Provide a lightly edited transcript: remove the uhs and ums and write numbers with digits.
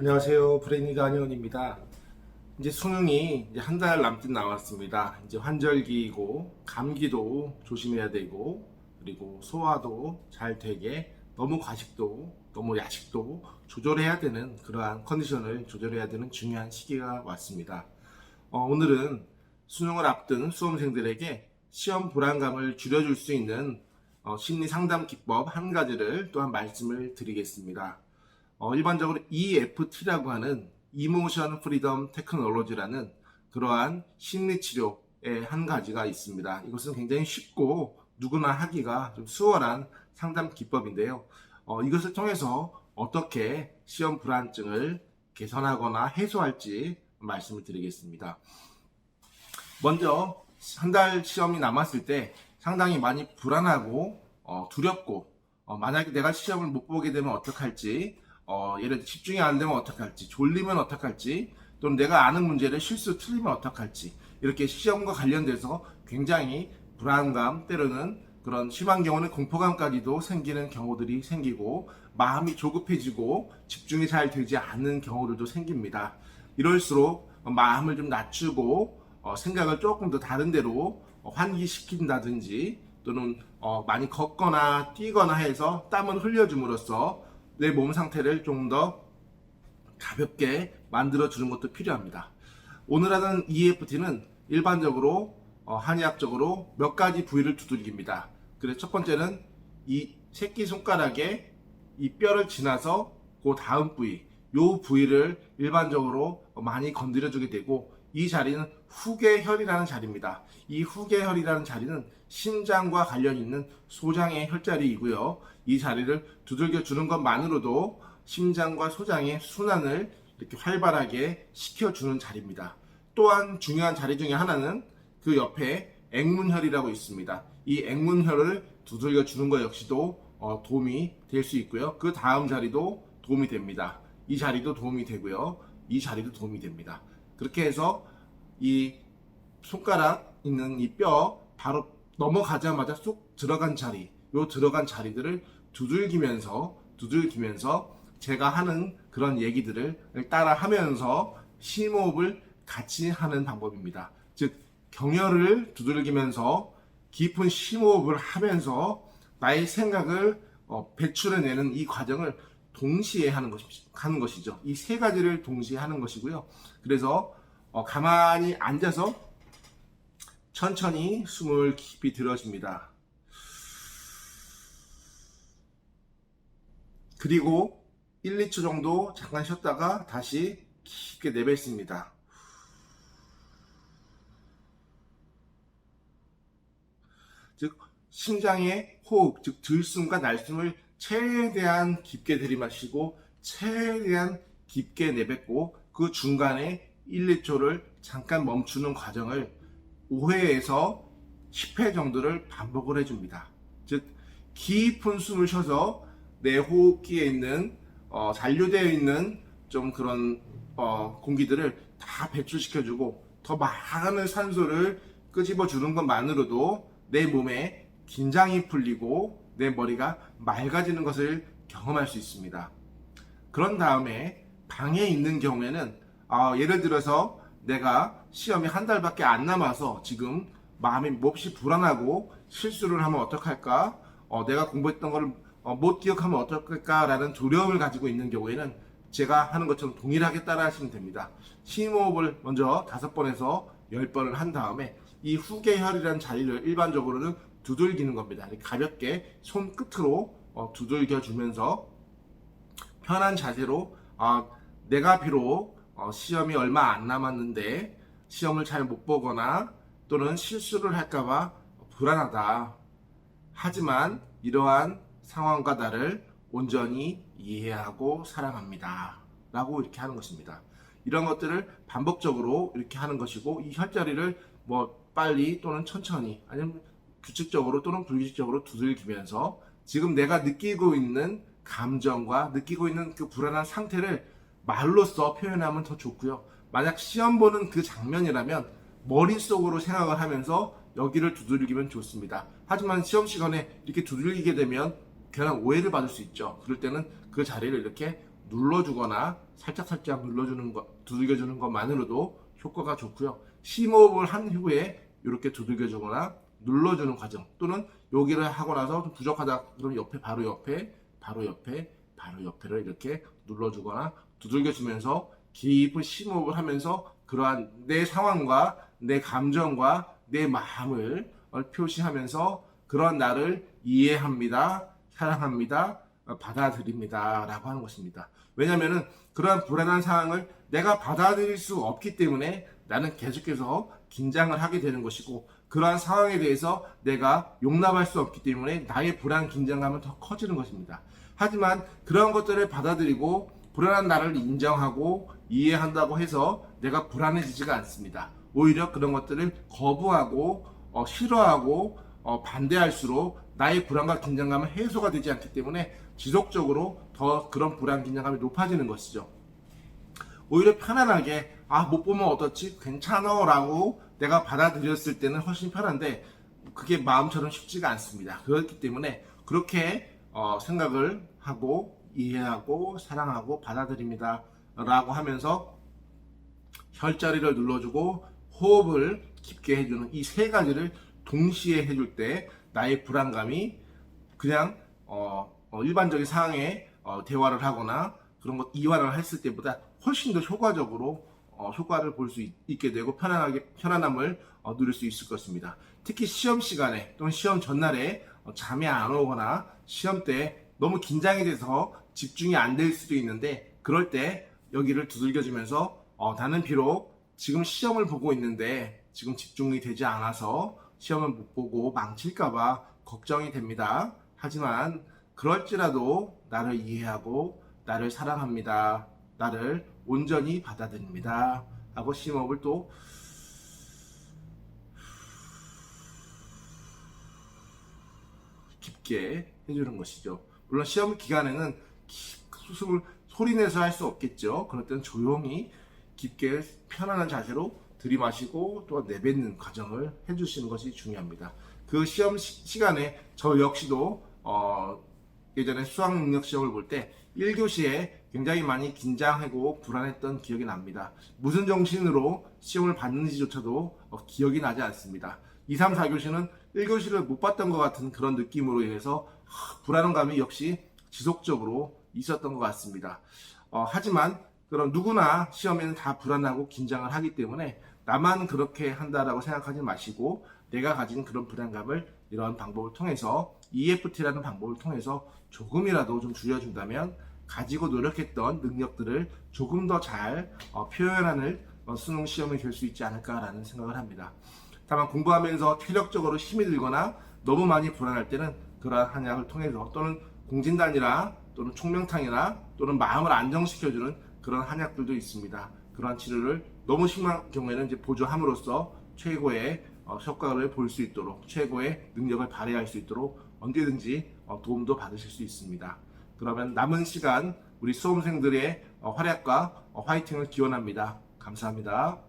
안녕하세요. 브레이니가 한의원입니다. 이제 수능이 이제 한 달 남짓 남았습니다. 이제 환절기이고 감기도 조심해야 되고 그리고 소화도 잘 되게 너무 과식도 너무 야식도 조절해야 되는 그러한 컨디션을 조절해야 되는 중요한 시기가 왔습니다. 오늘은 수능을 앞둔 수험생들에게 시험 불안감을 줄여줄 수 있는 심리 상담 기법 한 가지를 또한 말씀을 드리겠습니다. 일반적으로 EFT라고 하는 이모션 프리덤 테크놀로지라는 그러한 심리치료의 한 가지가 있습니다. 이것은 굉장히 쉽고 누구나 하기가 좀 수월한 상담 기법인데요. 이것을 통해서 어떻게 시험 불안증을 개선하거나 해소할지 말씀을 드리겠습니다. 먼저 한 달 시험이 남았을 때 상당히 많이 불안하고 두렵고 만약에 내가 시험을 못 보게 되면 어떡할지, 예를 들어 집중이 안 되면 어떡할지, 졸리면 어떡할지, 또는 내가 아는 문제를 실수 틀리면 어떡할지, 이렇게 시험과 관련돼서 굉장히 불안감, 때로는 그런 심한 경우는 공포감까지도 생기는 경우들이 생기고 마음이 조급해지고 집중이 잘 되지 않는 경우들도 생깁니다. 이럴수록 마음을 좀 낮추고 생각을 조금 더 다른 데로 환기시킨다든지 또는 많이 걷거나 뛰거나 해서 땀을 흘려줌으로써 내 몸 상태를 좀 더 가볍게 만들어 주는 것도 필요합니다. 오늘 하는 EFT는 일반적으로 한의학적으로 몇 가지 부위를 두들깁니다. 그래서 첫 번째는 이 새끼손가락에 이 뼈를 지나서 그 다음 부위, 요 부위를 일반적으로 많이 건드려 주게 되고, 이 자리는 후계혈이라는 자리입니다. 이 후계혈이라는 자리는 심장과 관련 있는 소장의 혈자리이고요. 이 자리를 두들겨 주는 것만으로도 심장과 소장의 순환을 이렇게 활발하게 시켜주는 자리입니다. 또한 중요한 자리 중에 하나는 그 옆에 액문혈이라고 있습니다. 이 액문혈을 두들겨 주는 것 역시도 도움이 될 수 있고요. 그 다음 자리도 도움이 됩니다. 이 자리도 도움이 되고요. 이 자리도 도움이 됩니다. 그렇게 해서 이 손가락 있는 이 뼈 바로 넘어가자마자 쏙 들어간 자리, 요 들어간 자리들을 두들기면서 제가 하는 그런 얘기들을 따라 하면서 심호흡을 같이 하는 방법입니다. 즉 경혈을 두들기면서 깊은 심호흡을 하면서 나의 생각을 배출해내는 이 과정을 동시에 하는 것이죠. 이 세 가지를 동시에 하는 것이고요. 그래서 가만히 앉아서 천천히 숨을 깊이 들어줍니다. 그리고 1, 2초 정도 잠깐 쉬었다가 다시 깊게 내뱉습니다. 즉 심장의 호흡, 즉 들숨과 날숨을 최대한 깊게 들이마시고 최대한 깊게 내뱉고 그 중간에 1, 2초를 잠깐 멈추는 과정을 5회에서 10회 정도를 반복을 해줍니다. 즉 깊은 숨을 쉬어서 내 호흡기에 있는 잔류되어 있는 좀 그런 공기들을 다 배출시켜주고 더 많은 산소를 끄집어 주는 것만으로도 내 몸에 긴장이 풀리고 내 머리가 맑아지는 것을 경험할 수 있습니다. 그런 다음에 방에 있는 경우에는 예를 들어서 내가 시험이 한 달밖에 안 남아서 지금 마음이 몹시 불안하고 실수를 하면 어떡할까, 내가 공부했던 걸 못 기억하면 어떨까 라는 두려움을 가지고 있는 경우에는 제가 하는 것처럼 동일하게 따라 하시면 됩니다. 심호흡을 먼저 5번에서 10번을 한 다음에 이 후계혈이라는 자리를 일반적으로는 두들기는 겁니다. 가볍게 손끝으로 두들겨 주면서 편한 자세로 내가 비록 시험이 얼마 안 남았는데 시험을 잘 못 보거나 또는 실수를 할까봐 불안하다. 하지만 이러한 상황과 나를 온전히 이해하고 사랑합니다. 라고 이렇게 하는 것입니다. 이런 것들을 반복적으로 이렇게 하는 것이고, 이 혈자리를 빨리 또는 천천히 아니면 규칙적으로 또는 불규칙적으로 두들기면서 지금 내가 느끼고 있는 감정과 느끼고 있는 그 불안한 상태를 말로써 표현하면 더 좋고요. 만약 시험 보는 그 장면이라면 머릿속으로 생각을 하면서 여기를 두들기면 좋습니다. 하지만 시험 시간에 이렇게 두들기게 되면 괜한 오해를 받을 수 있죠. 그럴 때는 그 자리를 이렇게 눌러주거나 살짝살짝 두들겨주는 것만으로도 효과가 좋고요. 심호흡을 한 후에 이렇게 두들겨주거나 눌러주는 과정, 또는 여기를 하고 나서 좀 부족하다 그럼 옆에 바로 옆에를 이렇게 눌러주거나 두들겨주면서 깊은 심호흡을 하면서 그러한 내 상황과 내 감정과 내 마음을 표시하면서 그런 나를 이해합니다, 사랑합니다, 받아들입니다 라고 하는 것입니다. 왜냐하면 그러한 불안한 상황을 내가 받아들일 수 없기 때문에 나는 계속해서 긴장을 하게 되는 것이고, 그러한 상황에 대해서 내가 용납할 수 없기 때문에 나의 불안, 긴장감은 더 커지는 것입니다. 하지만 그런 것들을 받아들이고 불안한 나를 인정하고 이해한다고 해서 내가 불안해지지가 않습니다. 오히려 그런 것들을 거부하고 싫어하고 반대할수록 나의 불안과 긴장감은 해소가 되지 않기 때문에 지속적으로 더 그런 불안, 긴장감이 높아지는 것이죠. 오히려 편안하게 못 보면 어떻지? 괜찮아 라고 내가 받아들였을 때는 훨씬 편한데 그게 마음처럼 쉽지가 않습니다. 그렇기 때문에 그렇게 생각을 하고 이해하고 사랑하고 받아들입니다 라고 하면서 혈자리를 눌러주고 호흡을 깊게 해주는 이 세 가지를 동시에 해줄 때 나의 불안감이 그냥 일반적인 상황에 대화를 하거나 그런 것 이완을 했을 때보다 훨씬 더 효과적으로 효과를 볼 수 있게 되고 편안함을 누릴 수 있을 것입니다. 특히 시험 시간에 또는 시험 전날에 잠이 안 오거나 시험 때 너무 긴장이 돼서 집중이 안 될 수도 있는데, 그럴 때 여기를 두들겨주면서 나는 비록 지금 시험을 보고 있는데 지금 집중이 되지 않아서 시험을 못 보고 망칠까봐 걱정이 됩니다. 하지만 그럴지라도 나를 이해하고 나를 사랑합니다, 나를 온전히 받아들입니다 하고 심호흡을 또 깊게 해주는 것이죠. 물론 시험 기간에는 숨을 소리내서 할 수 없겠죠. 그럴 때는 조용히 깊게 편안한 자세로 들이마시고 또 내뱉는 과정을 해주시는 것이 중요합니다. 그 시험 시간에 저 역시도 예전에 수학 능력 시험을 볼 때 1교시에 굉장히 많이 긴장하고 불안했던 기억이 납니다. 무슨 정신으로 시험을 봤는지조차도 기억이 나지 않습니다. 2, 3, 4교시는 1교시를 못 봤던 것 같은 그런 느낌으로 인해서 불안감이 역시 지속적으로 있었던 것 같습니다. 하지만 그럼 누구나 시험에는 다 불안하고 긴장을 하기 때문에 나만 그렇게 한다라고 생각하지 마시고, 내가 가진 그런 불안감을 이런 방법을 통해서 EFT라는 방법을 통해서 조금이라도 좀 줄여준다면 가지고 노력했던 능력들을 조금 더 잘 표현하는 수능 시험이 될 수 있지 않을까라는 생각을 합니다. 다만 공부하면서 체력적으로 힘이 들거나 너무 많이 불안할 때는 그러한 한약을 통해서 또는 공진단이나 또는 총명탕이나 또는 마음을 안정시켜주는 그런 한약들도 있습니다. 그러한 치료를 너무 심한 경우에는 이제 보조함으로써 최고의 효과를 볼 수 있도록, 최고의 능력을 발휘할 수 있도록 언제든지 도움도 받으실 수 있습니다. 그러면 남은 시간 우리 수험생들의 활약과 화이팅을 기원합니다. 감사합니다.